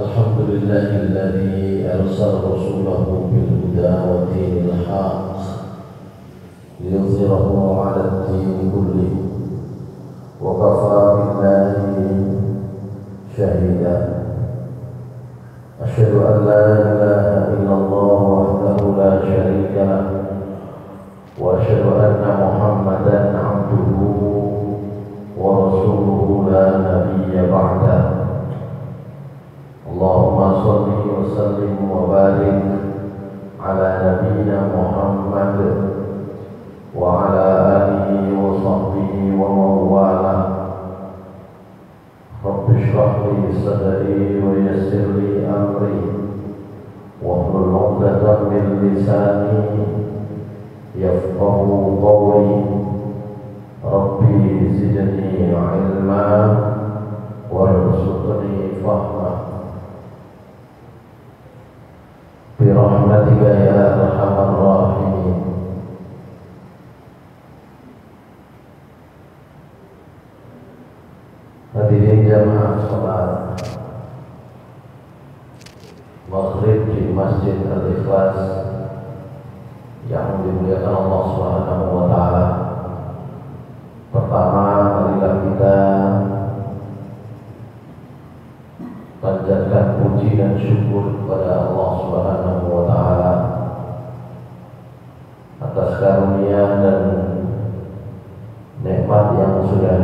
Alhamdulillahilladzi arsala rasulahu bil huda wa dinil haq liyudhhirahu 'ala ad-din kullihi wa kafaa billahi shahida. Asyhadu an la ilaha illallah wahdahu la syarika lah wa asyhadu anna Muhammadan 'abduhu wa rasuluhu la nabiyya ba'dahu. Allahumma salli wa sallim wa barik ala nabiyyina Muhammad wa ala alihi wa sahbihi wa mawala. Rabbi shrah li sadri wa yassir li amri wahlul 'uqdatam min lisani yafqahu qawli. Rabbi zidni ilma warzuqni fahma birahmatika ya arhamar rahimin. Hadirin jamaah salat maghrib di Masjid Al-Ikhlas yang dimuliakan Allah Subhanahu wa taala. Pertama, marilah kita panjatkan puji dan syukur kepada Allah Subhanahu wa taala atas karunia dan nikmat yang sudah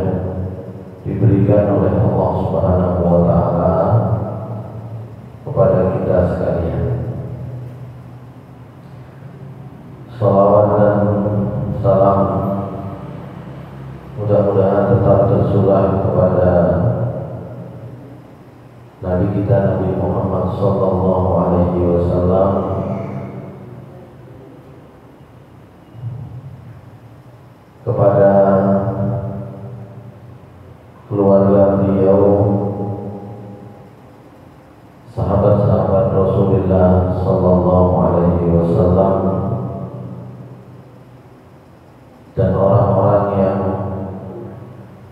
diberikan oleh Allah Subhanahu wa taala kepada kita sekalian. Salawat dan salam mudah-mudahan tetap tercurah kepada Nabi kita Nabi Muhammad sallallahu alaihi wasallam, kepada keluarga beliau, sahabat-sahabat Rasulullah sallallahu alaihi wasallam, dan orang-orang yang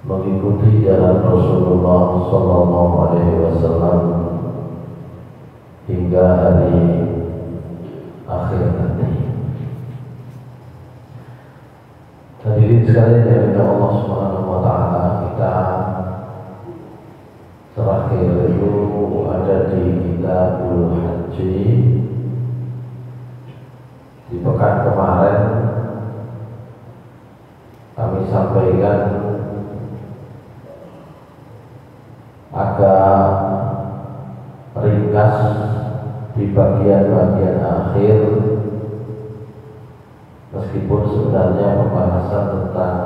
mengikuti jalan Rasulullah sallallahu alaihi wasallam hingga hari akhir nanti. Hadirin sekalian yang Allah Subhanahu wa taala, kita terakhir itu ada di Kitabul Haji. Di pekan kemarin kami sampaikan agak ringkas di bagian-bagian akhir, meskipun sebenarnya pembahasan tentang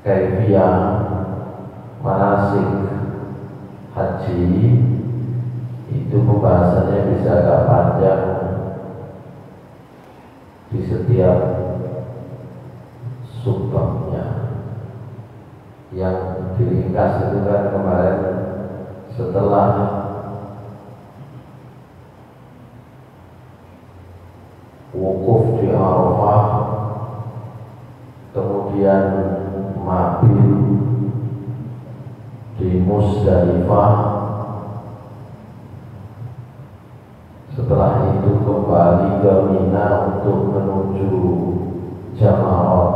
kaifiyah manasik haji itu pembahasannya bisa agak panjang di setiap subbabnya. Yang diringkas itu kan kemarin setelah wukuf di Arafah, kemudian mabit di Muzdalifah, setelah itu kembali ke Mina untuk menuju Jamarat,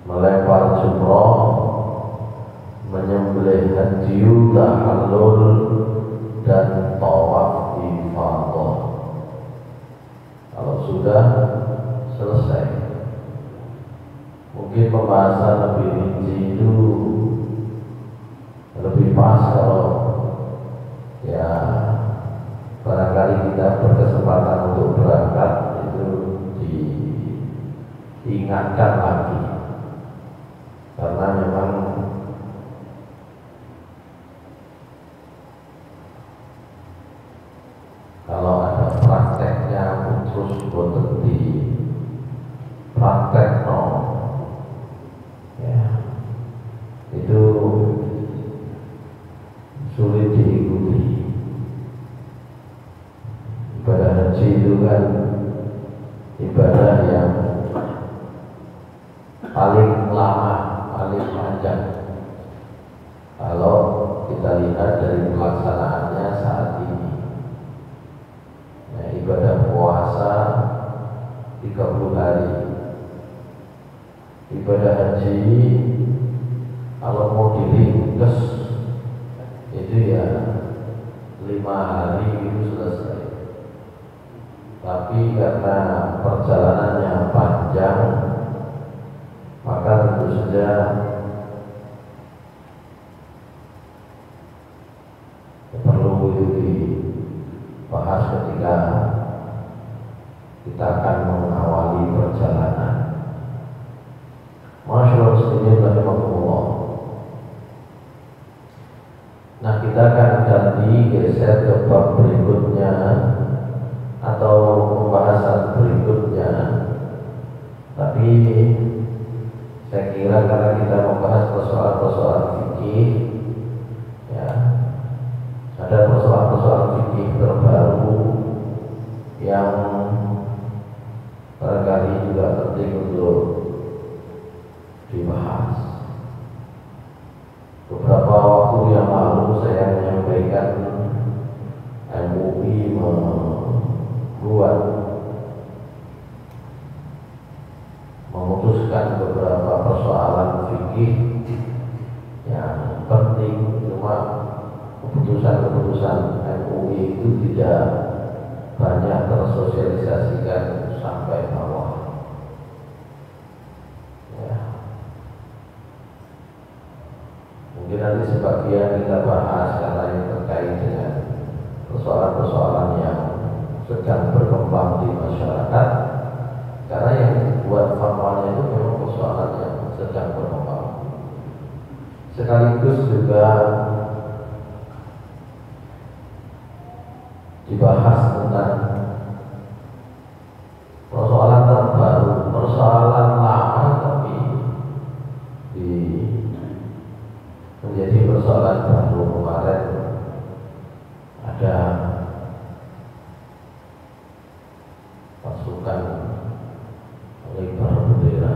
melempar jumroh, menyembelih hadyu, tahallul, dan tawaf ifadah. Kalau sudah selesai, mungkin pembahasan lebih rinci itu lebih pas kalau ya barangkali kita berkesempatan untuk berangkat itu diingatkan lagi. Karena memang kalau ada prakteknya terus boten di praktek ya, itu sulit diikuti. Ibadah haji itu kan ibadah yang paling lama, paling panjang. Kalau kita lihat dari pelaksanaannya saat ini, nah, ibadah puasa 30 hari, ibadah haji kalau mau diringkes itu ya 5 hari itu selesai. Tapi karena perjalanannya panjang, maka tentu saja perlu itu dibahas ketika kita akan mengawali perjalanan. Masyaallah muslimin rahimakumullah. Nah, kita akan ganti geser ke bab berikutnya atau pembahasan berikutnya. Tapi saya kira karena kita membahas persoalan-persoalan fikih, ya, ada persoalan-persoalan fikih terbaru yang barangkali juga penting untuk dibahas. Beberapa waktu yang lalu saya menyampaikan MUI memutuskan beberapa persoalan fikih yang penting, cuma keputusan-keputusan MUI itu tidak banyak tersosialisasikan sampai bawah. Ya. Mungkin nanti sebagian kita bahas karena ini terkait dengan persoalan-persoalan yang sedang berkembang di masyarakat. Karena yang dibuat fatwanya itu memang persoalan yang sedang berkembang. Sekaligus juga dibahas tentang persoalan terbaru, persoalan lama tapi menjadi persoalan baru. Kemarin ada pasukan pengibar bendera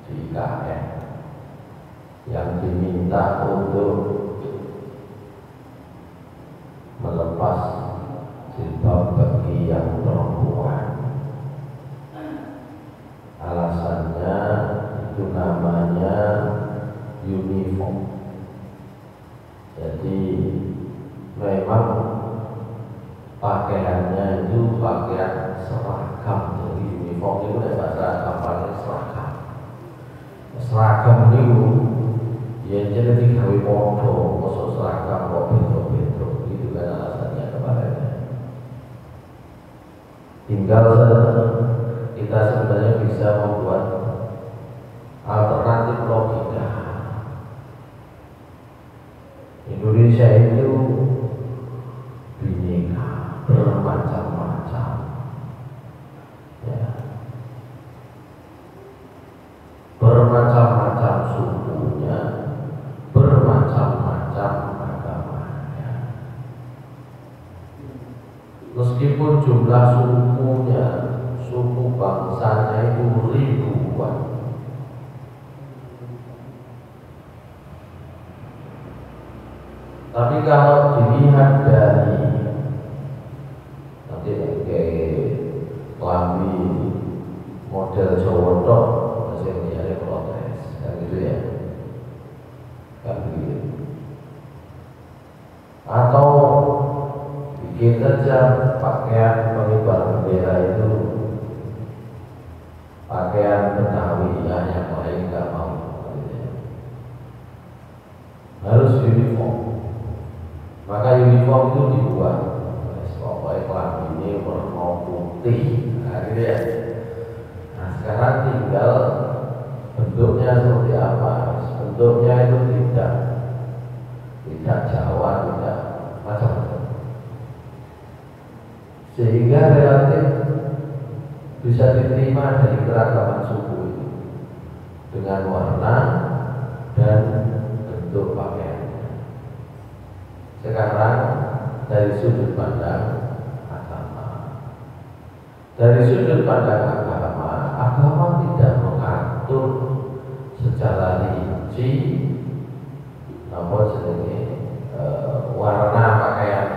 di IKN yang diminta untuk melepas jilbab bagi yang perempuan. Alasannya itu namanya uniform. Jadi memang pakaiannya itu pakaian seragam. Jadi uniform itu bahasa kampanye seragam. Seragam itu ya jadi digawe podo, masuk seragam kok beda-beda. Itu kan alasannya kemarin. Tinggal kita sebenarnya bisa membuat alternatif logika. Indonesia itu bineka, bermacam-macam, ya, bermacam-macam sukunya, bermacam-macam agamanya. Meskipun jumlah sukunya, suku bangsanya itu ribuan, tapi kalau dilihat dari nanti klambi model Jawa tok masih menjadi protes, kan gitu ya, kan begitu. Atau bikin saja pakaian pengibar bendera itu pakaian Betawi, ya, yang lain nggak mau, gitu ya. Harus uniform. Maka uniform itu dibuat, pokoknya klambi ini warna putih, nah, gitu ya. Nah, sekarang tinggal bentuknya seperti apa. Bentuknya itu tidak Jawa, tidak macam-macam, sehingga relatif bisa diterima dari keragaman suku itu dengan warna dan bentuk pakaian. Sekarang dari sudut pandang agama, Dari sudut pandang agama tidak mengatur secara rinci warna pakaian,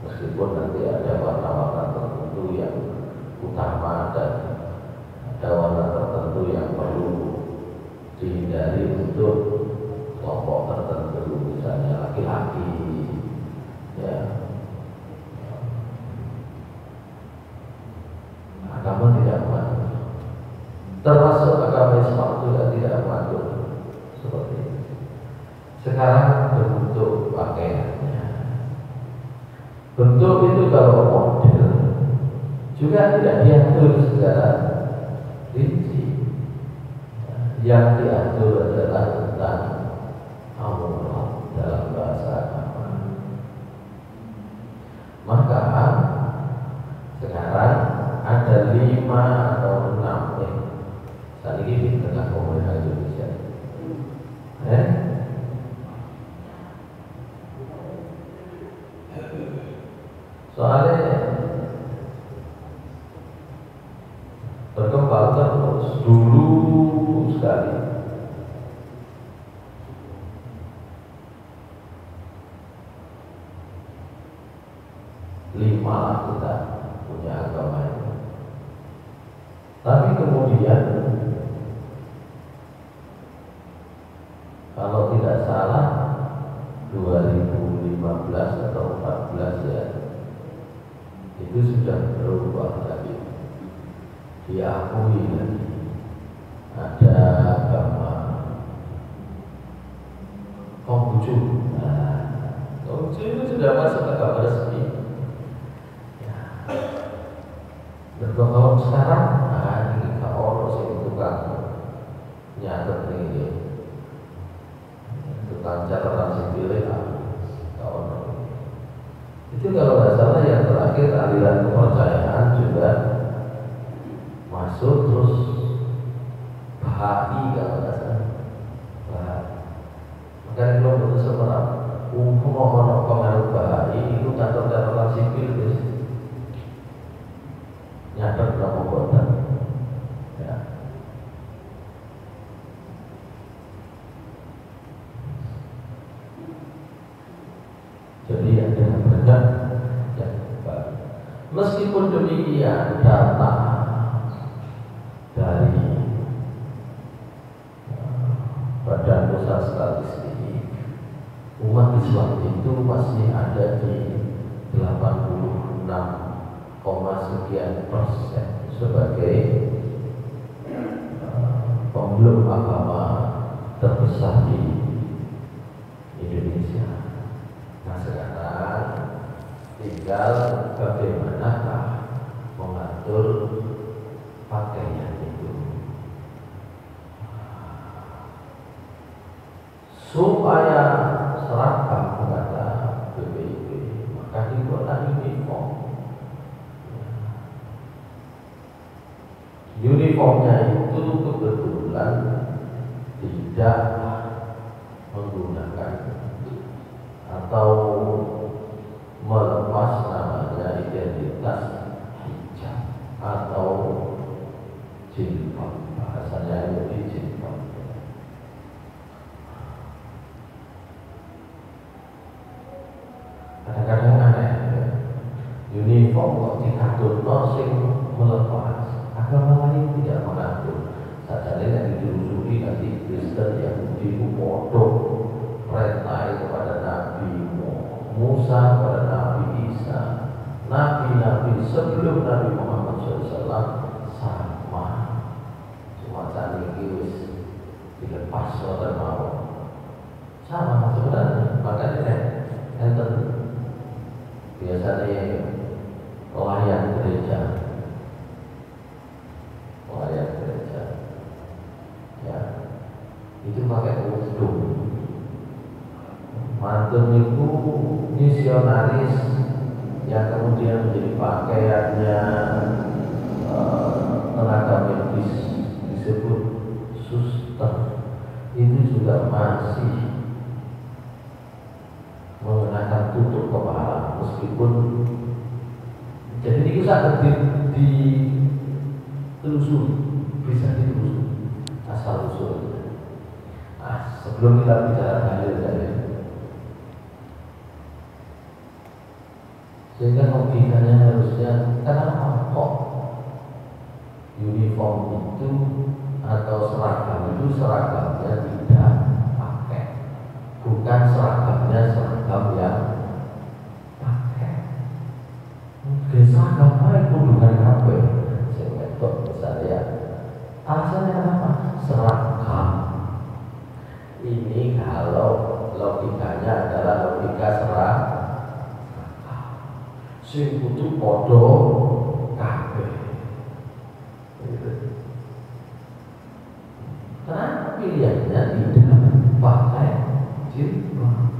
meskipun nanti ada warna-warna tertentu yang utama dan ada warna tertentu yang perlu dihindari untuk kelompok tertentu, misalnya laki-laki, ya. Agama tidak mengatur, termasuk agama Islam juga tidak mengatur seperti itu. Sekarang bentuk pakaiannya, bentuk itu kalau model juga tidak diatur secara rinci. Yang diatur adalah tentang aurat dalam bahasa agama. Maka sekarang ada 5 atau 6 saat ini di tengah pemerintah Indonesia. Soalnya berkembang terus, dulu sekali lima lah kita punya agama ini. Tapi kemudian kalau tidak salah 2015 atau 14 ya, itu sudah berubah lagi, diakui lagi ada agama Konghucu. Konghucu itu sudah masuk agama resmi. Dan kalau sekarang, ini kalau sih tukang nyatet ini, tukang catatan sipil itu kalau nggak salah yang terakhir aliran kepercayaan juga masuk, terus Bahai kalau nggak salah. Makanya kalau betul sebenarnya mohon pengaruh Bahai itu catatan sipil guys. Nyatet berapa kota, ya. Jadi ada banyak yang baru. Meskipun demikian, data dari Badan Pusat Statistik umat Islam itu masih ada di 86,sekian% sebagai pemeluk agama terbesar di Indonesia. Nah sekarang tinggal bagaimanakah mengatur pakaian itu supaya seragam, kata BPIP, maka dibuatlah uniform. Uniformnya itu kebetulan tidak menggunakan atau melepas namanya identitas hijab atau jilbab, bahasanya jadi jilbab. Kadang-kadang aneh, uniform kok dikatur sing melepas, agama lain tidak mengatur. Saja yang ditelusuri nanti Kristen Yahudi itu bodoh perintah kepada Nabi Musa, kepada Nabi Isa, nabi-nabi sebelum Nabi Muhammad SAW sama, cuma saling wis dilepas oleh mau sama sebenarnya. Makanya enten biasanya pelayan gereja, ya itu pakai kostum. Mantun itu misionaris yang kemudian menjadi pakaiannya tenaga medis disebut suster, itu juga masih mengenakan tutup kepala meskipun Jadi ini bisa ditelusuri, bisa ditelusuri asal usulnya. Nah, sebelum kita bicara dalil tadi, sehingga logikanya harusnya kenapa kok uniform itu atau seragam itu seragamnya tidak pakai, bukan seragamnya seragam yang seragam itu bukan HP. Saya misalnya, alasannya kenapa? Seragam ini kalau logikanya adalah logika seragam, sing kudu podo kabeh. Kenapa pilihannya tidak pakai jilbab?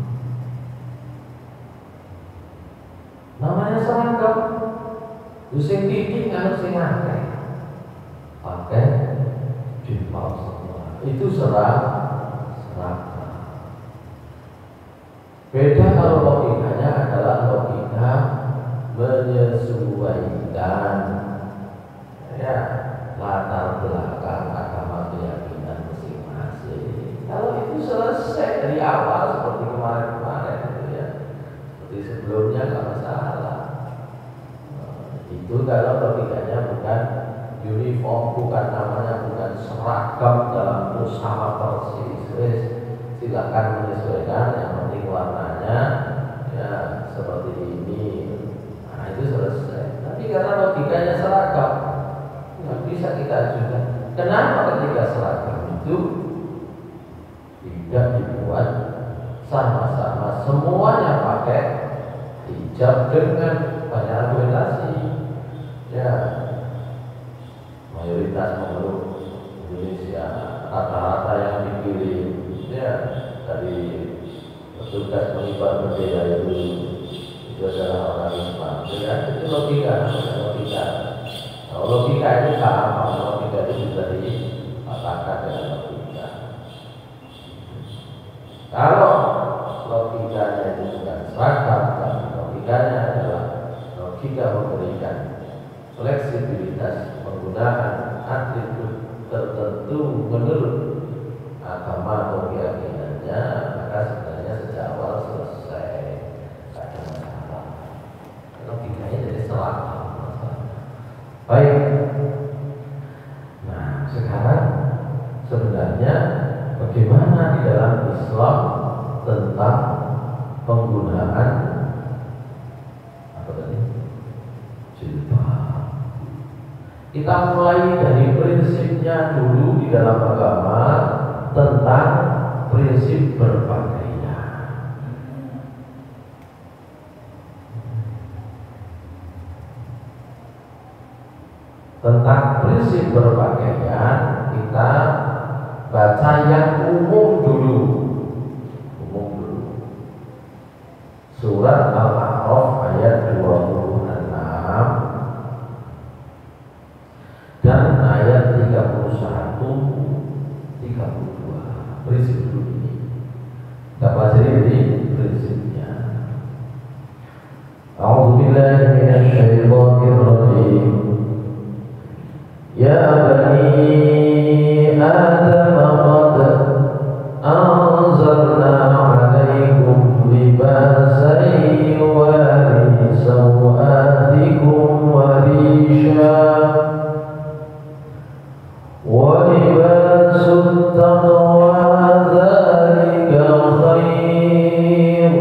Namanya seragam. Sing titik kan sing akeh pakai jilbab semua. Itu seragam. Beda kalau logikanya adalah logika menyesuaikan ya latar belakang agama keyakinan masing-masing. Kalau itu selesai dari awal seperti kemarin-kemarin gitu ya, seperti sebelumnya nggak masalah. Itu kalau logikanya bukan uniform, bukan namanya bukan seragam dalam sama persis. Silakan menyesuaikan, yang penting warnanya ya seperti ini. Nah itu selesai. Tapi karena logikanya seragam, nggak bisa kita ajukan. Kenapa ketika seragam itu tidak dibuat sama-sama semuanya pakai hijab dengan banyak argumentasi? Ya, mayoritas penduduk Indonesia rata-rata yang dipilih ya dari petugas pengibar bendera itu adalah orang Islam. Ya, itu logika. Kalau logika itu sama, logika itu bisa dipatahkan dengan logika. Kalau logikanya itu bukan seragam, tapi logikanya adalah logika memberikan fleksibilitas penggunaan atribut tertentu menurut agama atau keyakinannya, maka sebenarnya sejak awal selesai, tidak ada masalah. Logikanya jadi seragam. Baik. Nah, sekarang sebenarnya bagaimana di dalam Islam tentang penggunaan apa tadi? Jilbab. Kita mulai dari prinsipnya dulu di dalam agama tentang prinsip berpakaian. Tentang prinsip berpakaian kita baca yang umum dulu. Surat Al-A'raf ayat 26 dan ayat 31 32. Prinsip dulu ini. Kita pelajari ini prinsipnya. A'udzubillahi minasyaitonir rajim. Ya bani Adam qad anzalna 'alaikum libasan yuwari sawatikum wa risha wa libasut taqwa dzalika khair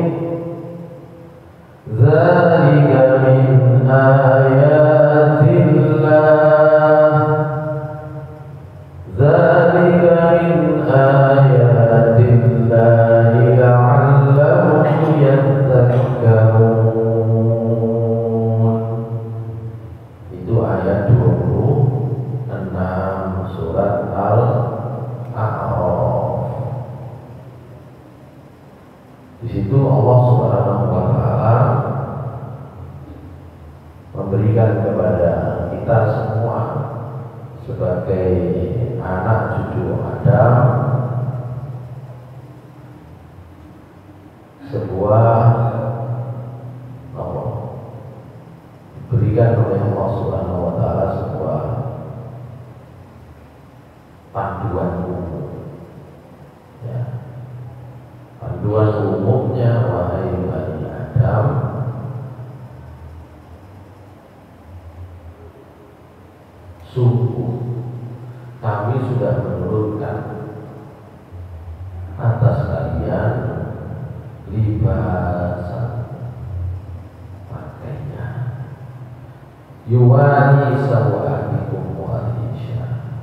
dzalika min ayatillah itu ayat 26 surat Al-A'raf. Di situ Allah Subhanahu wa taala memberikan kepada kita semua sebagai anak cucu Adam sebuah diberikan oleh Allah Subhanahu wa taala sebuah panduan umum. Ya. Panduan umumnya, wahai Bani Adam, sungguh kami sudah menurunkan atas kalian libasan, pakaian, yuwari sawatikum wa risha,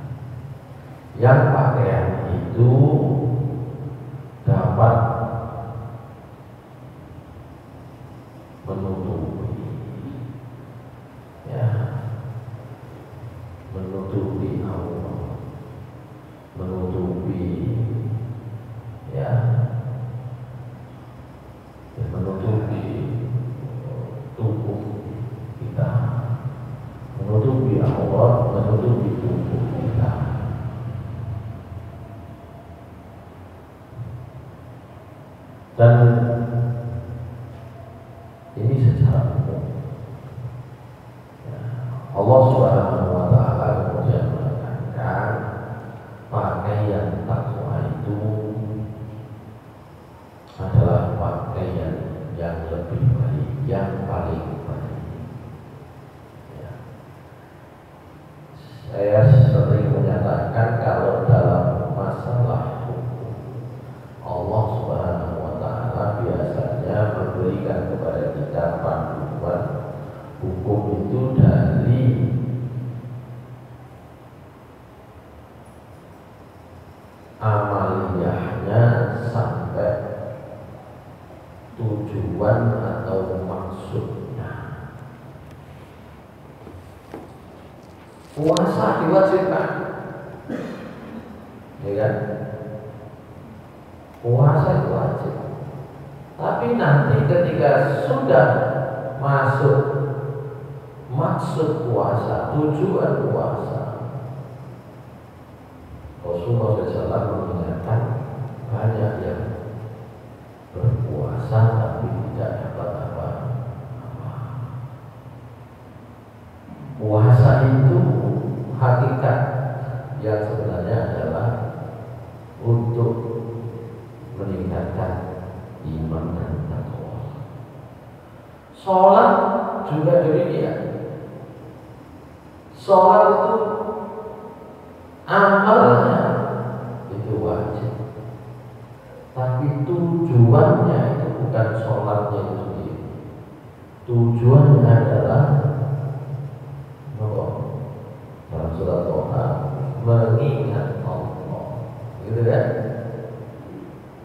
yang pakaian itu dapat menutupi, ya, menutupi aurat, menutupi, ya, menutupi tubuh kita, menutupi aurat, menutupi tubuh kita. Dan ini secara umum, ya, Allah Subhanahu wa taala kemudian menekankan pakaian takwa itu adalah pakaian yang lebih baik, yang paling baik. Ya. Saya sering menyatakan kalau dalam masalah hukum, Allah Subhanahu wa taala biasanya memberikan kepada kita panduan hukum itu dari amaliyahnya sampai tujuan atau maksudnya. Puasa diwajibkan, ya kan? Puasa itu wajib. Tapi nanti ketika sudah masuk maksud puasa, tujuan puasa, Rasulullah SAW mengingatkan banyak yang berpuasa tapi tidak dapat apa-apa. Puasa itu hakikat yang sebenarnya adalah untuk meningkatkan iman dan takwa. Sholat juga demikian. Sholat itu amalnya itu wajib, tapi tujuannya itu bukan sholatnya itu sendiri. Tujuannya adalah dalam surat Toha, mengingat Allah, gitu kan?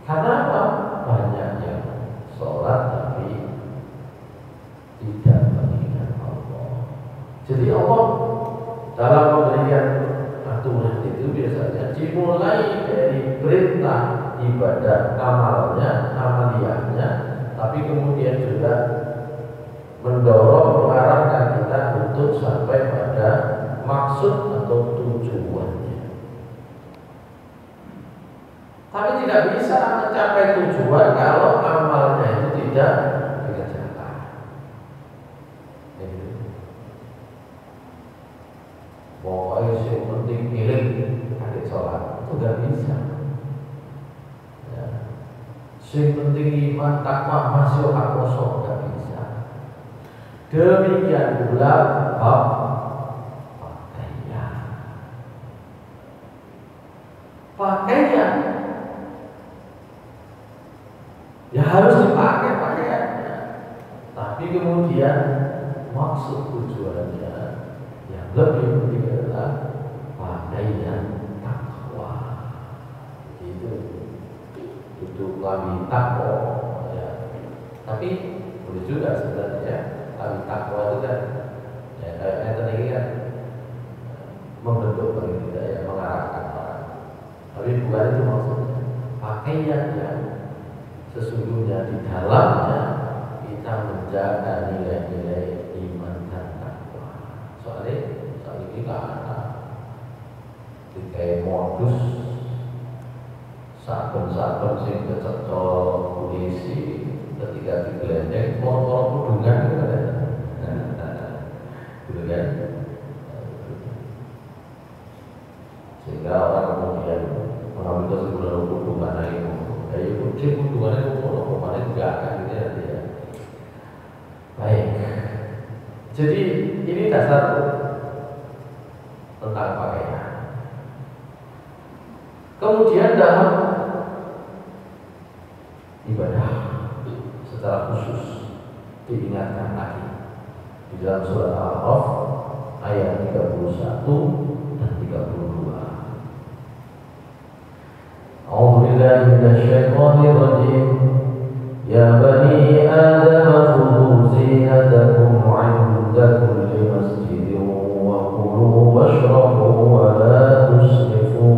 Karena apa? Banyak yang sholat tapi tidak mengingat Allah. Jadi Allah dalam pemberian aturan itu biasanya dimulai dari perintah ibadah amalnya, amaliyahnya, tapi kemudian juga mendorong, mengarahkan kita untuk sampai pada maksud atau tujuannya. Tapi tidak bisa mencapai tujuan kalau amalnya itu tidak dikerjakan. Pokoknya yang penting pilih hari sholat itu gak bisa. Ya. Yang penting iman takwa masuk akoso gak bisa. Demikian pula pakaian ya harus dipakai pakaiannya, tapi kemudian maksud tujuannya yang lebih penting adalah pakaian takwa. Itu kami takwa, ya. Tapi boleh juga sebenarnya kami takwa itu kan ya kayak tadi kan membentuk bagi kita, ya, mengarahkan orang. Tapi bukan itu maksudnya. Pakaian yang sesungguhnya di dalamnya kita menjaga nilai-nilai iman dan takwa. Soalnya kita ada kayak modus saben-saben sing kececol polisi ketika digelendeng motor kudungan itu kan. Jadi ini dasar tentang pakaian. Kemudian dalam ibadah secara khusus diingatkan lagi di dalam surat Al-A'raf ayat 31 dan 32. A'udzu billahi minasyaitonir rajim. Ya bani Adam khudhu zinatakum 'inda kulli masjidin wa kulu washrabu wa la tusrifu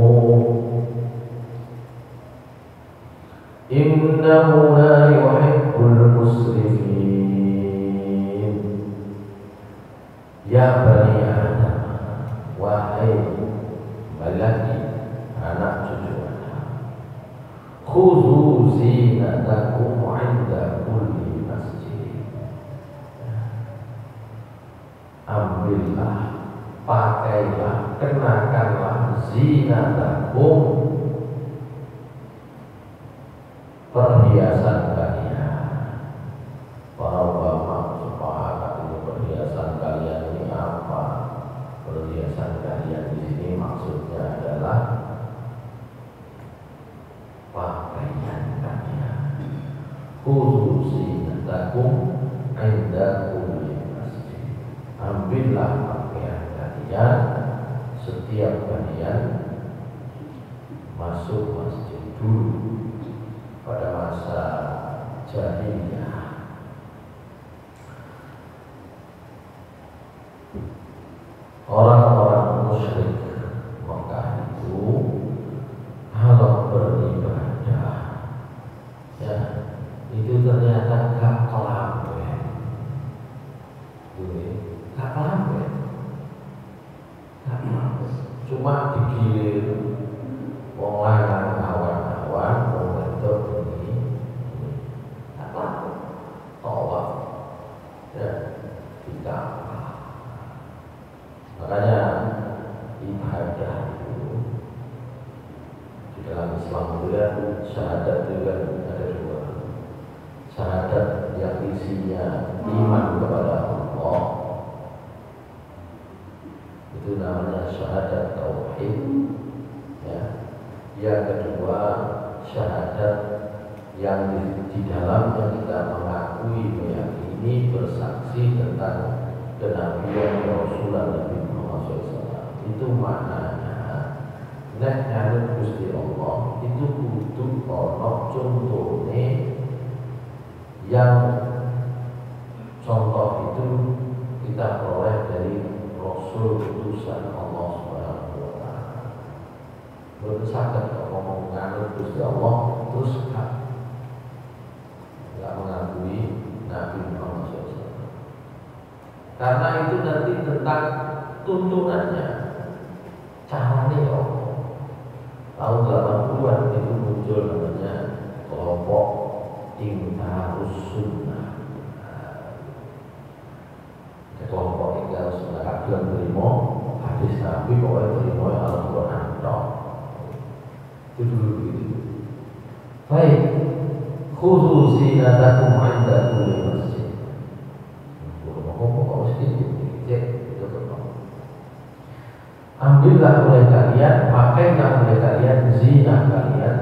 innahu la yuhibbul musrifin. Ya bani Adam, wahai laki anak cucu Adam, khudhu zinatakum 'inda kulli masjid. Ambillah, pakailah, kenakanlah zinatakum, perhiasan kalian. Para ulama sepakat ini perhiasan kalian ini apa? Perhiasan kalian di sini maksudnya adalah pakaian kalian. Khudhu zinatakum 'inda kulli masjid. Ambillah pakaian kalian setiap kalian masuk masjid dulu. Pada masa jahiliyah, orang-orang musyrik Mekah itu kalau beribadah, ya itu ternyata gak kelamben, gak kelamben, cuma digilir wong lanang awan-awan, wong wedok ini apa? Tawaf, ya di Ka'bah. Makanya ibadah itu di dalam Islam itu ya, syahadat itu kan ada dua. Syahadat yang isinya iman kepada Allah, itu namanya syahadat tauhid, ya. Yang kedua, syahadat yang di dalamnya kita mengakui, meyakini, bersaksi tentang kenabian Rasulullah Nabi Muhammad SAW. Itu maknanya nek nyanut Gusti Allah itu kudu ono contone, yang contoh itu kita peroleh dari Rasul utusan Allah Subhanahu wa Ta'ala. Betul sakit kalau ngomong nganut Gusti Allah terus nggak mengakui Nabi Muhammad SAW. Karena itu nanti tentang tuntunannya, caranya ya. Tahun 80-an itu muncul namanya kelompok Inkarus Sunnah. Kelompok Inkarus Sunnah kadang terima hadis Nabi, pokoknya terima Al-Quran dong. Itu dulu begitu. Baik, khudhu zinatakum 'inda kulli masjid. Ngomong sedikit, cek itu betul. Ambillah oleh kalian, pakailah oleh kalian zina kalian,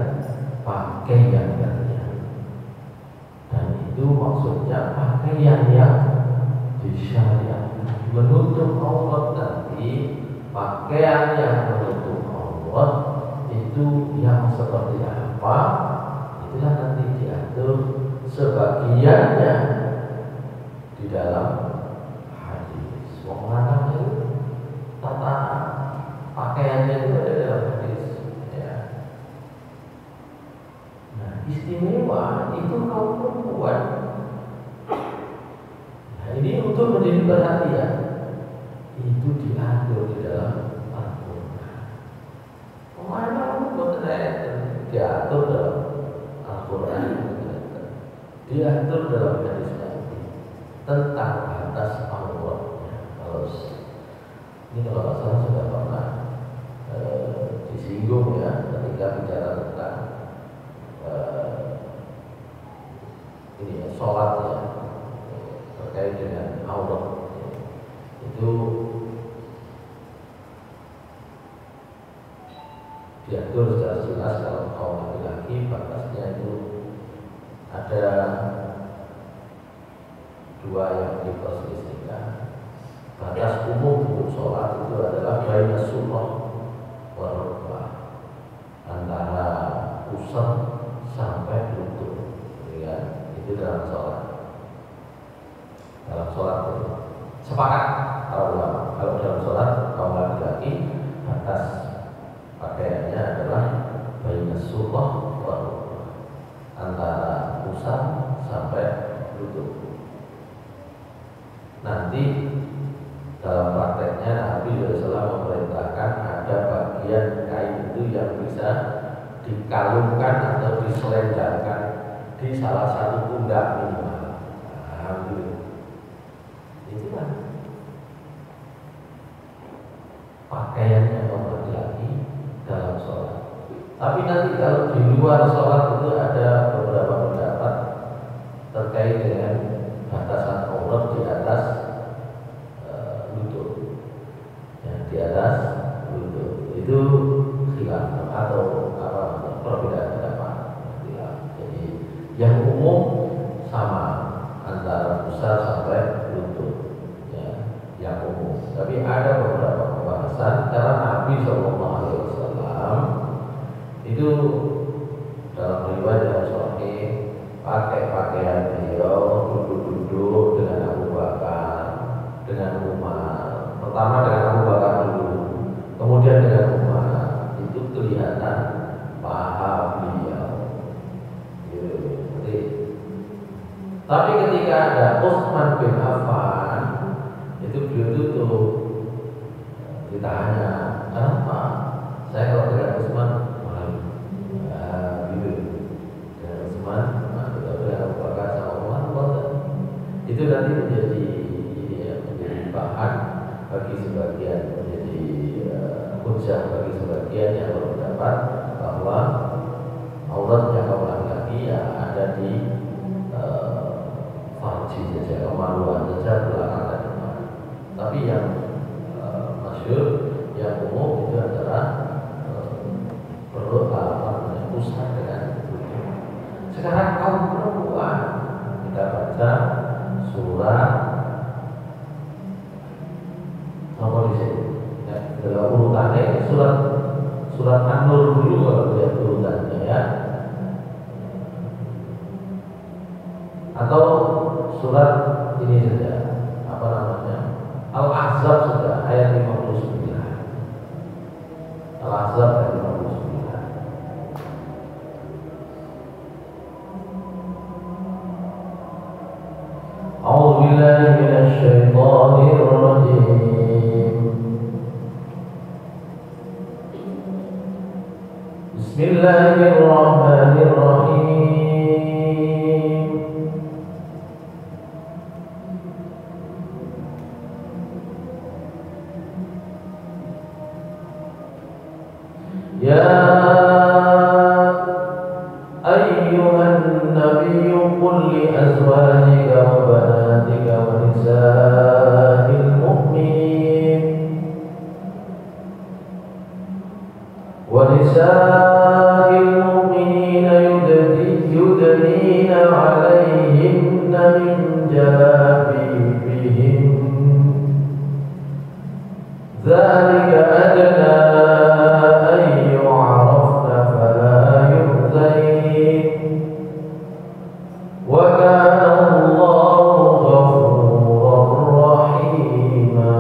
pakaian kalian. Dan itu maksudnya pakaian yang disyariatkan, menutup aurat. Nanti pakaian yang menutup aurat itu yang seperti apa? Itulah nanti diatur sebagiannya di dalam hadis. Wong lanang itu tata pakaiannya itu ada dalam hadis, ya. Nah, istimewa itu kaum perempuan. Nah, ini untuk menjadi perhatian, itu diatur di dalam Al-Quran. Mana diatur dalam Al-Quran, diatur dalam hadis Nabi tentang batas auratnya. Ini kalau nggak salah sudah pernah disinggung ya ketika bicara tentang ini ya, sholat ya, terkait dengan aurat. diatur secara jelas kalau kaum laki-laki batasnya itu ada dua yang diperselisihkan. Batas umum untuk sholat itu adalah baina sunnah wa rukbah, antara pusat sampai lutut, ya, itu dalam sholat. Dalam sholat itu sepakat para ulama kalau dalam sholat kaum laki-laki batas pakaiannya adalah baina sunnah wa rukbah, antara pusat sampai lutut. Nanti dalam prakteknya Nabi SAW memerintahkan ada bagian kain itu yang bisa dikalungkan atau diselendangkan di salah satu pundak minimal. Nah, itu kan pakaiannya kaum laki-laki dalam sholat. Tapi nanti kalau di luar sholat itu ada beberapa pendapat terkait dengan batasan aurat di atas lutut, ya, di atas lutut itu khilaf atau apa perbedaan pendapat. Jadi yang umum sama antara pusar sampai lutut, ya, yang umum. Tapi ada beberapa pembahasan karena Nabi SAW itu dalam riwayat yang sahih pakai pakaian beliau duduk-duduk dengan Abu Bakar, dengan Umar. Pertama dengan Abu Bakar dulu, kemudian dengan Umar. Itu kelihatan paha beliau. Tapi ketika ada Utsman bin Affan, itu beliau tutup. Ditanya, kenapa? Saya kalau dengan Utsman malam, gitu. Dengan Utsman, dengan Abu Bakar sama Umar, itu nanti menjadi bahan bagi sebagian, menjadi hujah bagi sebagian yang berpendapat bahwa auratnya kaum laki-laki ya ada di farji saja, kemaluan saja, belakang dan depan. Tapi yang masyhur, yang umum itu adalah perut, pusat dengan lutut. Sekarang kaum perempuan kita baca surat apa di sini? Ya, dalam urutannya surat An-Nur dulu kalau lihat urutannya, ya. Atau surat ini saja, apa namanya? Al-Ahzab sudah ayat 59. Al-Ahzab ayat 59. A'udzu billahi minasy syaithanir rajim. Bismillahirrahmanirrahim. Ya ayyuhan nabiyyu qul li azwajika wa banatika wa nisa'il mu'minin yudnina 'alayhinna min jalabibihin dzalika adna an yu'rafna fala yu'zain wa kana Allahu ghafuran rahima.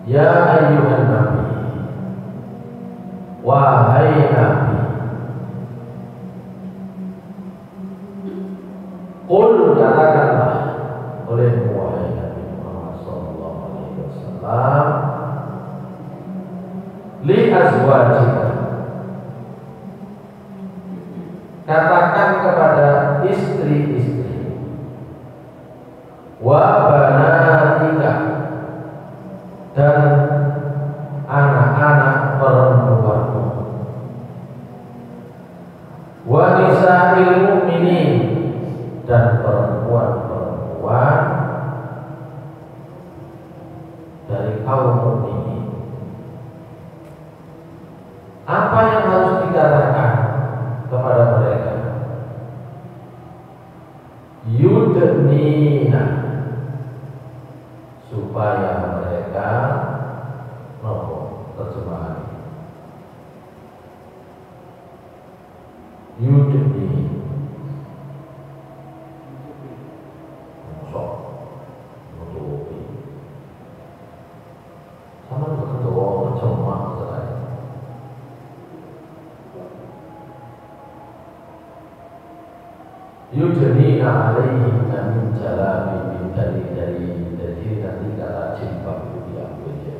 Ya ayyuhan nabi, wahai nabi, qul, katakanlah olehmu wahai Nabi Muhammad sallallahu alaihi wasallam, li azwajika, katakan kepada istri-istri, wa banatika, dan anak-anak perempuanmu, wa nisa'il mu'minin, dan perempuan-perempuan dari kaum yudnina, supaya mereka terjemahan yudni sok nutupi sama berdoa terjemah saudara. Yudnina alaihinna min jalabibi, dari sini nanti kata jilbab itu diambil ya.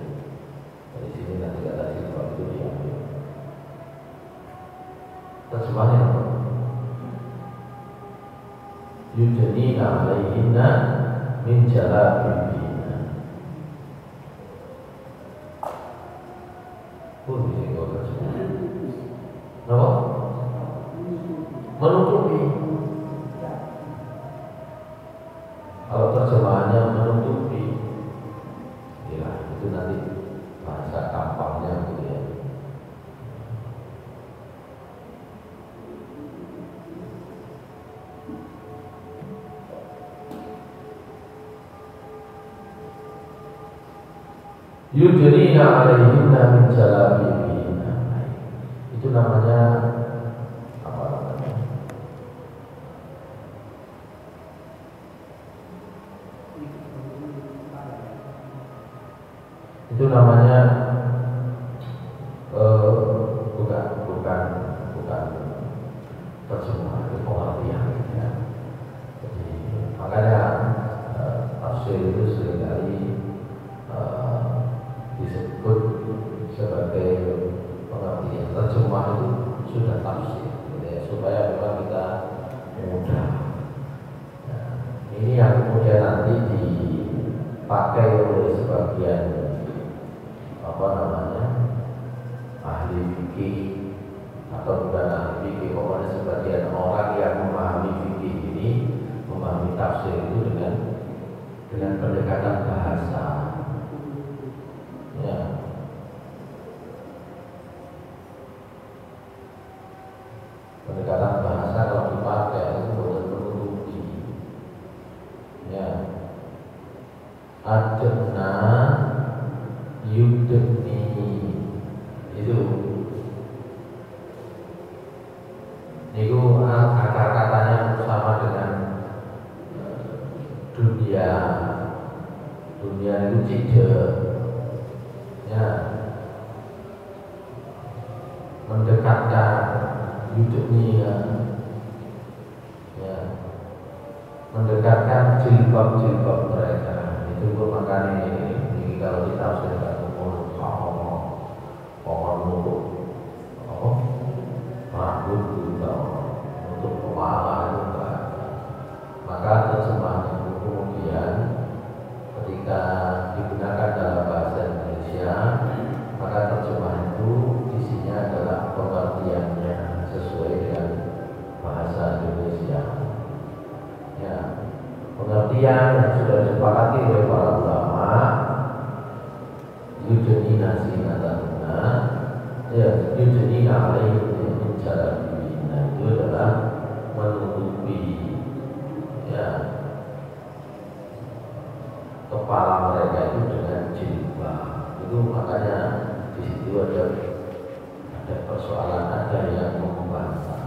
Dari sini nanti kata jilbab itu diambil. Terjemahnya apa? Yudnina alaihinna min jalabibi. Pun bisa kau terjemah. Apa? Menutupi. Kalau terjemahannya menutupi, ya itu nanti bahasa gampangnya gitu ya. Yudnina alaihinna min jalabibihinna, itu namanya apa namanya? Itu namanya bukan terjemahan, itu pengertian ya. Jadi makanya tafsir itu seringkali disebut sebagai pengertian. Terjemah itu sudah tafsir gitu ya, supaya memang kita mudah. Nah, ini yang kemudian nanti dipakai oleh sebagian apa namanya ahli fikih atau bukan ahli fikih, pokoknya sebagian orang yang memahami fikih ini, memahami tafsir itu dengan pendekatan bahasa. Ya. Pendekatan bahasa kalau dipakai itu boleh menutupi. Ya. Adna yudni itu akar katanya sama dengan dunia itu cidek ya, mendekatkan yudni ya, mendekatkan jilbab mereka itu makanya ini kalau ditafsirkan pohon nurut rambut juga untuk kepala juga. Maka terjemahan itu kemudian ketika digunakan dalam bahasa Indonesia, maka terjemahan itu isinya adalah pengertiannya sesuai dengan bahasa Indonesia. Ya, pengertian yang sudah disepakati oleh para ulama, yudnina zinatahunna, ya yudnina alaihinna min jalabibihinna, itu adalah menutupi ya kepala mereka itu dengan jilbab. Itu makanya di situ ada persoalan, ada yang membantah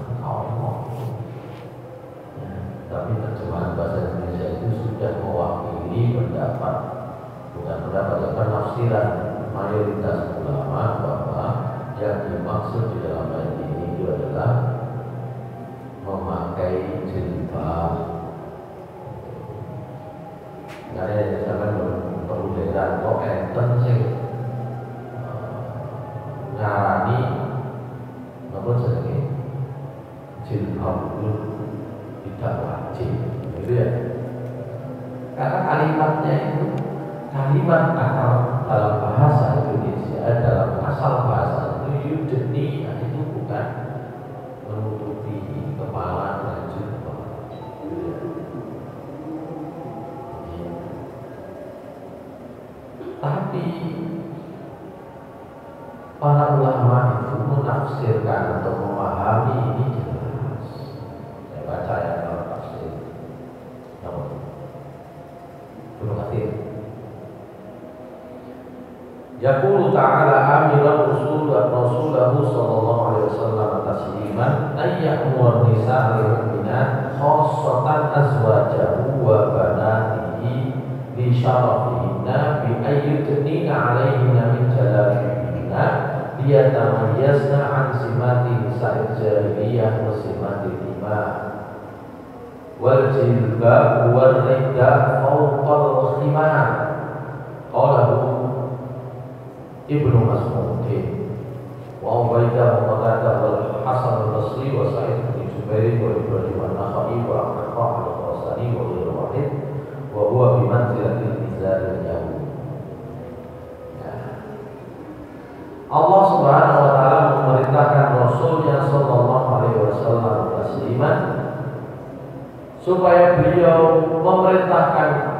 ya, tapi terjemahan bahasa Indonesia itu sudah mewakili pendapat, bukan pendapat, penafsiran mayoritas ulama bahwa yang dimaksud di dalam ayat ini itu adalah memakai jilbab. Karena misalkan perlu heran kok enten sing ngarani apa jenenge jilbab itu tidak wajib, gitu ya. Karena kalimatnya itu kalimat akal dalam bahasa Indonesia, dalam asal bahasa itu yudni, itu bukan menutupi kepala dan jilbab. Tapi para ulama itu menafsirkan atau memahami ini jelas. Saya baca ya kalau tafsir khawatir. Yaqulu ta'ala amiran rasulahu sallallahu alaihi wasallam tasliman ayyamur nisa al-mu'minat khassatan azwajahu wa banatihi li syarafihinna bi ayyudnina 'alaihinna min jalabibihinna liyatamayyazna 'an simati nisa'il jahiliyah wa simatil iman wal jilbab wal ridda fawqal khimar. Qalahu Ibnu Mas'ud wa Ubaidah wa Qatadah wal Hasan al-Basri wa Sa'id bin Jubair wa Ibrahim an-Nakhai wa Aqra' al-Qasani wa ghairu wahid wa huwa bi manzilatil izar al-yawm. Allah Subhanahu wa taala memerintahkan Rasulnya sallallahu alaihi wasallam tasliman supaya beliau memerintahkan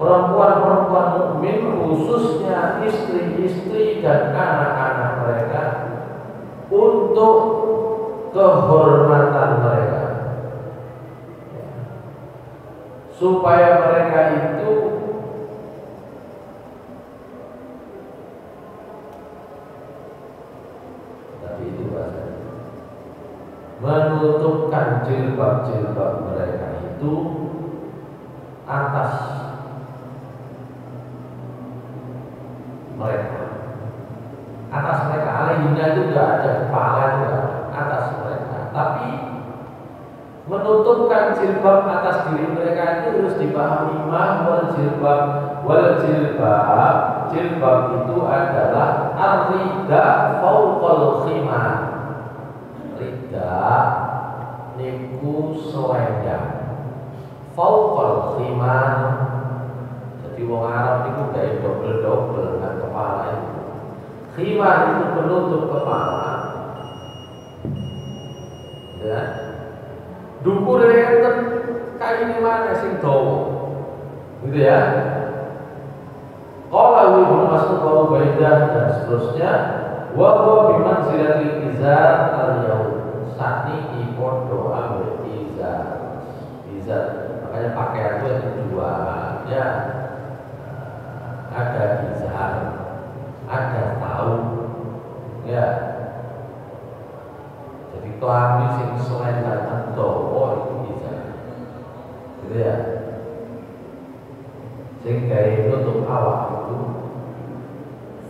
perempuan-perempuan mukmin khususnya istri-istri dan anak-anak mereka untuk kehormatan mereka, supaya mereka itu menutupkan jilbab-jilbab mereka itu atas mereka alaihinnya itu tidak ada kepala juga atas mereka, tapi menutupkan jilbab atas diri mereka itu harus dipahami mahwal jilbab itu adalah ar-ridha fawqal khimar. Ridha niku selendang fawqal khimar. Jadi wong Arab itu gawe dobel-dobel dengan kepala itu. Khimar itu penutup kepala. Ya. Dukure enten kaine mana sing dawa. Gitu ya. Qala Ibnu Mas'ud wa Ubaidah dan seterusnya wa huwa bi manzilatil izar al-yawm. Sakniki padha ambek izar. Makanya pakaian itu ada dua, ya. Ada izar, ada tahu, ya. Jadi klambi sing selendang dawa itu izar, gitu ya. Sing gawe nutup awak itu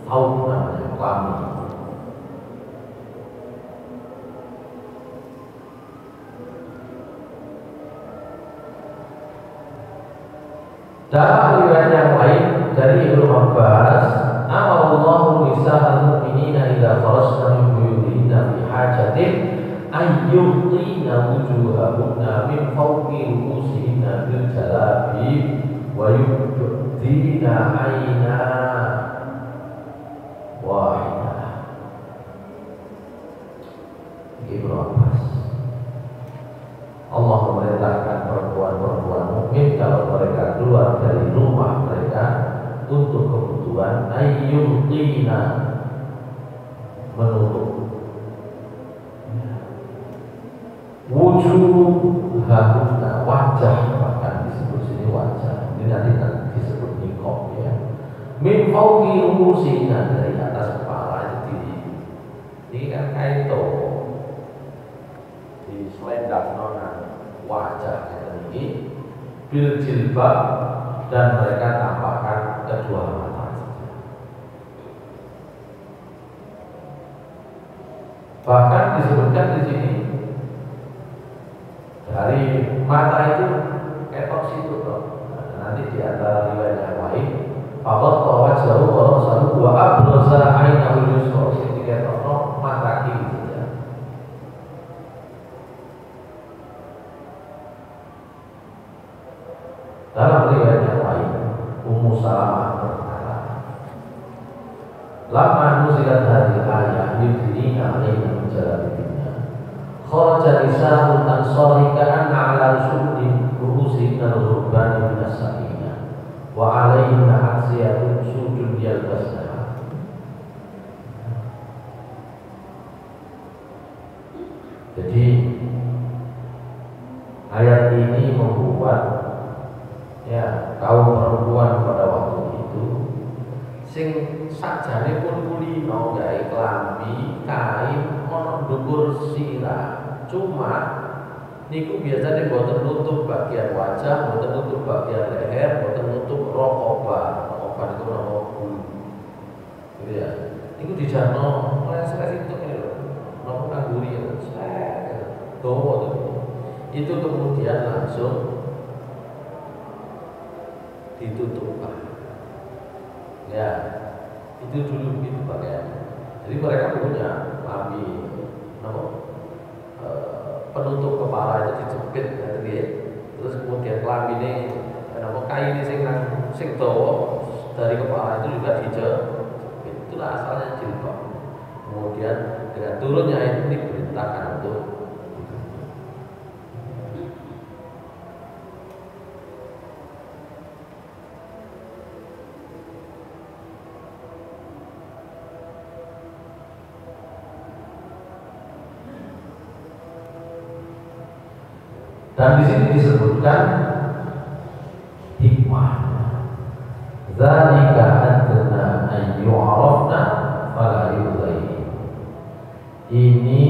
tahu namanya klambi. Dalam riwayat yang lain dari Ibnu Abbas, amarallahu nisa'al mu'minina idza kharajna min buyutihinna fi hajatin ayyuqina wujuhahunna min fawqi ru'usihinna bil jalabi wa yubdina aina wahidah. Ibnu Abbas, Allah memerintahkan perempuan-perempuan mukmin kalau mereka keluar dari rumah mereka untuk kebutuhan ayyuqina, menutup wujuhahunna, wajah, bahkan disebut sini wajah, ini nanti disebut niqab ya. Min fawqi ru'usihinna, dari atas kepala itu ini kan kain toko di selendang nona wajah ini bil jilbab, dan mereka tampakkan kedua mata. Bahkan disebutkan di sini dari mata itu ketok situ toh. Nanti di antara riwayat yang lain, faqad tawajjahu wa rasahu wa abraza ainahu yusra, sing diketokno mata kiri. Dalam riwayat yang lain, Ummu Salamah berkata, "Lama nuzilat hadhihi ayah yudnina 'alaina min jalabibihinna, kharaja nisa'ul ansari ka'anna 'ala ru'usihinna al-ghurban min as-sakinah wa 'alaihinna aksiyatun sujud yalbasnaha." Jadi ayat ini membuat kaum perempuan pada sing sakjane pun kulino gawe klambi kain ana ndukur sirah. Cuma niku biasanya boten nutup bagian wajah, boten nutup bagian leher, boten nutup rokoba. Rokoba itu nama bulu. Gitu ya. Niku dijarno les-les itu nopo kangguri ya. Dawa itu kemudian langsung ditutupkan. Ya, itu dulu gitu pakaiannya. Jadi mereka punya klambi penutup kepala itu dijepit gitu ya. Terus kemudian klambi ini kain ini sing dawa dari kepala itu juga dijepit. Itulah asalnya jilbab. Kemudian dengan turunnya itu diperintahkan untuk dan di sini disebutkan hikmah. Zalika adna an yu'rafna fala yudai. Ini